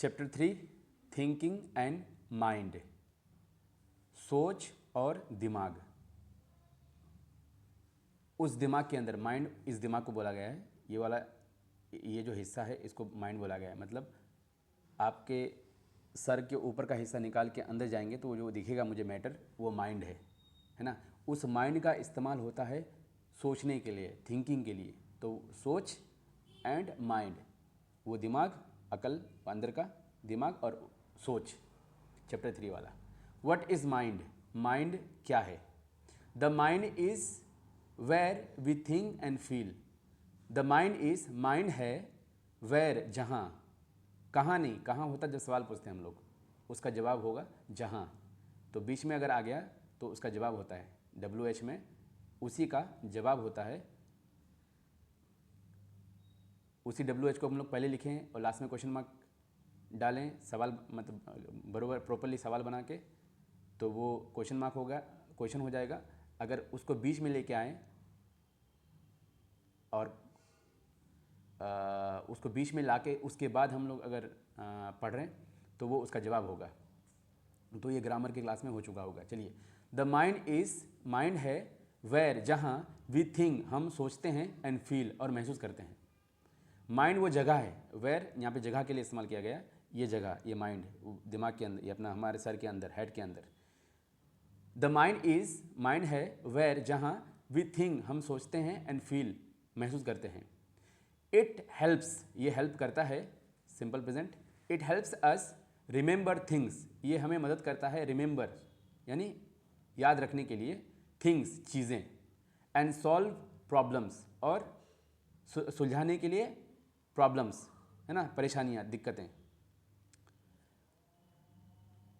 Chapter 3 thinking and mind, सोच और दिमाग। उस दिमाग के अंदर, माइंड इस दिमाग को बोला गया है, ये वाला ये जो हिस्सा है इसको माइंड बोला गया है। मतलब आपके सर के ऊपर का हिस्सा निकाल के अंदर जाएंगे तो वो जो दिखेगा मुझे मैटर, वो माइंड है ना। उस माइंड का इस्तेमाल होता है सोचने के लिए, थिंकिंग के लिए। तो सोच एंड माइंड, वो दिमाग, अकल, अंदर का दिमाग और सोच, चैप्टर 3 वाला। What is mind? माइंड क्या है? The mind is where we think and feel. The mind is, mind है, वेयर जहाँ, कहाँ नहीं, कहाँ होता जब सवाल पूछते हैं हम लोग, उसका जवाब होगा जहाँ। तो बीच में अगर आ गया तो उसका जवाब होता है WH में, उसी का जवाब होता है। उसी WH को हम लोग पहले लिखें और लास्ट में क्वेश्चन मार्क डालें, सवाल मतलब बराबर प्रॉपरली सवाल बना के, तो वो क्वेश्चन मार्क होगा, क्वेश्चन हो जाएगा। अगर उसको बीच में लेके आएँ और उसको बीच में लाके उसके बाद हम लोग अगर पढ़ रहे हैं तो वो उसका जवाब होगा। तो ये ग्रामर की क्लास में हो चुका होगा। चलिए, द माइंड इज़, माइंड है, वेयर जहाँ, वी थिंक हम सोचते हैं, एंड फील और महसूस करते हैं। माइंड वो जगह है, वेयर यहाँ पे जगह के लिए इस्तेमाल किया गया, ये जगह, ये माइंड दिमाग के अंदर, ये अपना हमारे सर के अंदर, हेड के अंदर। द माइंड इज़, माइंड है, वेयर जहाँ, वी थिंक हम सोचते हैं, एंड फील महसूस करते हैं। इट हेल्प्स, ये हेल्प करता है, simple present. It helps us remember things, ये हमें मदद करता है रिमेंबर यानी याद रखने के लिए, थिंग्स चीज़ें, एंड सॉल्व प्रॉब्लम्स और सुलझाने के लिए प्रॉब्लम्स, है ना, परेशानियाँ, दिक्कतें।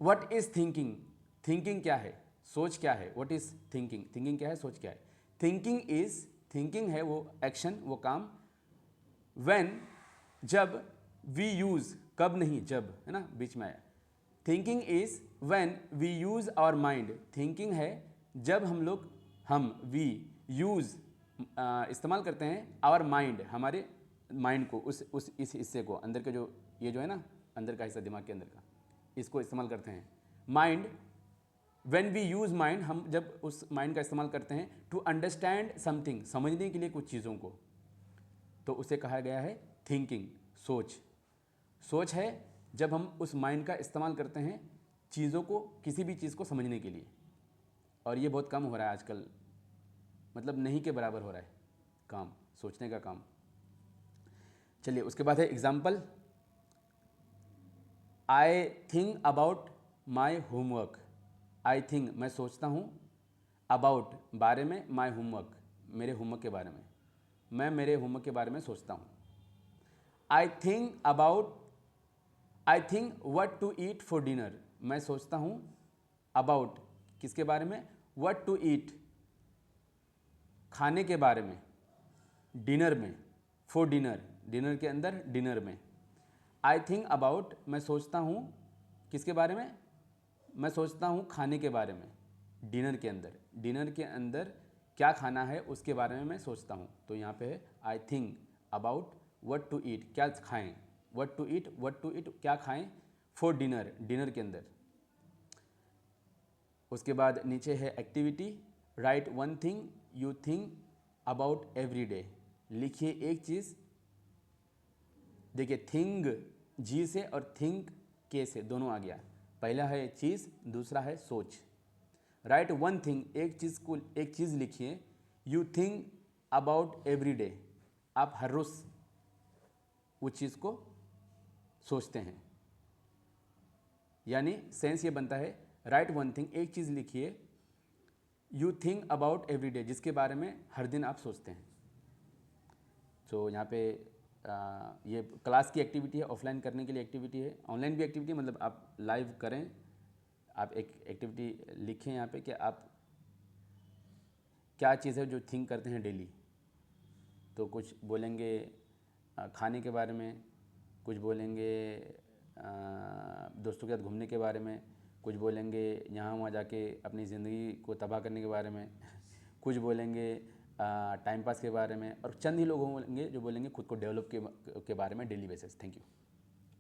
What is thinking? थिंकिंग क्या है? सोच क्या है? What is thinking? थिंकिंग क्या है? सोच क्या है? थिंकिंग इज़, थिंकिंग है वो एक्शन, वो काम, व्हेन जब, वी यूज़ कब नहीं, जब, है ना, बीच में आया। Thinking is when we use our mind, thinking है जब हम लोग, वी यूज़ इस्तेमाल करते हैं आवर माइंड, हमारे माइंड को, इस हिस्से को, अंदर के जो, ये जो है ना अंदर का हिस्सा दिमाग के अंदर का, इसको इस्तेमाल करते हैं। Mind, when we use mind, हम जब उस माइंड का इस्तेमाल करते हैं टू अंडरस्टैंड समथिंग, समझने के लिए कुछ चीज़ों को, तो उसे कहा गया है थिंकिंग, सोच। सोच है जब हम उस माइंड का इस्तेमाल करते हैं चीज़ों को, किसी भी चीज़ को समझने के लिए। और ये बहुत कम हो रहा है आजकल, मतलब नहीं के बराबर हो रहा है काम, सोचने का काम। चलिए, उसके बाद है example. I think about my homework. I think, मैं सोचता हूँ, अबाउट, बारे में, माई होमवर्क, मेरे होमवर्क के बारे में, मैं मेरे होमवर्क के बारे में सोचता हूँ। I think about, I think what to eat for dinner, मैं सोचता हूँ अबाउट, किसके बारे में, व्हाट टू ईट, खाने के बारे में, डिनर में, फॉर डिनर, डिनर के अंदर, डिनर में। आई थिंक अबाउट, मैं सोचता हूँ, किसके बारे में, मैं सोचता हूँ खाने के बारे में, डिनर के अंदर, डिनर के अंदर क्या खाना है उसके बारे में मैं सोचता हूँ। तो यहाँ पे है I think about what to eat, क्या खाएं, what to eat, what to eat, क्या खाएं, फॉर डिनर, डिनर के अंदर। उसके बाद नीचे है activity. Right one thing you think about every day, लिखिए एक चीज़। देखिए, थिंग जी से और थिंक के से दोनों आ गया, पहला है चीज़, दूसरा है सोच। राइट वन थिंग, एक चीज़ को, एक चीज़ लिखिए। You think about every day, आप हर रोज़ उस चीज़ को सोचते हैं। यानी सेंस ये बनता है, राइट वन थिंग, एक चीज़ लिखिए, you think about every day, जिसके बारे में हर दिन आप सोचते हैं। तो यहाँ पे ये क्लास की एक्टिविटी है, ऑफलाइन करने के लिए एक्टिविटी है, ऑनलाइन भी एक्टिविटी, मतलब आप लाइव करें, आप एक एक्टिविटी लिखें यहाँ पे कि आप क्या चीज़ है जो थिंक करते हैं डेली। तो कुछ बोलेंगे खाने के बारे में, कुछ बोलेंगे दोस्तों के साथ घूमने के बारे में, कुछ बोलेंगे यहाँ वहाँ जाके अपनी ज़िंदगी को तबाह करने के बारे में कुछ बोलेंगे टाइम पास के बारे में, और चंद ही लोग होंगे जो बोलेंगे खुद को डेवलप के बारे में डेली बेसिस। Thank you.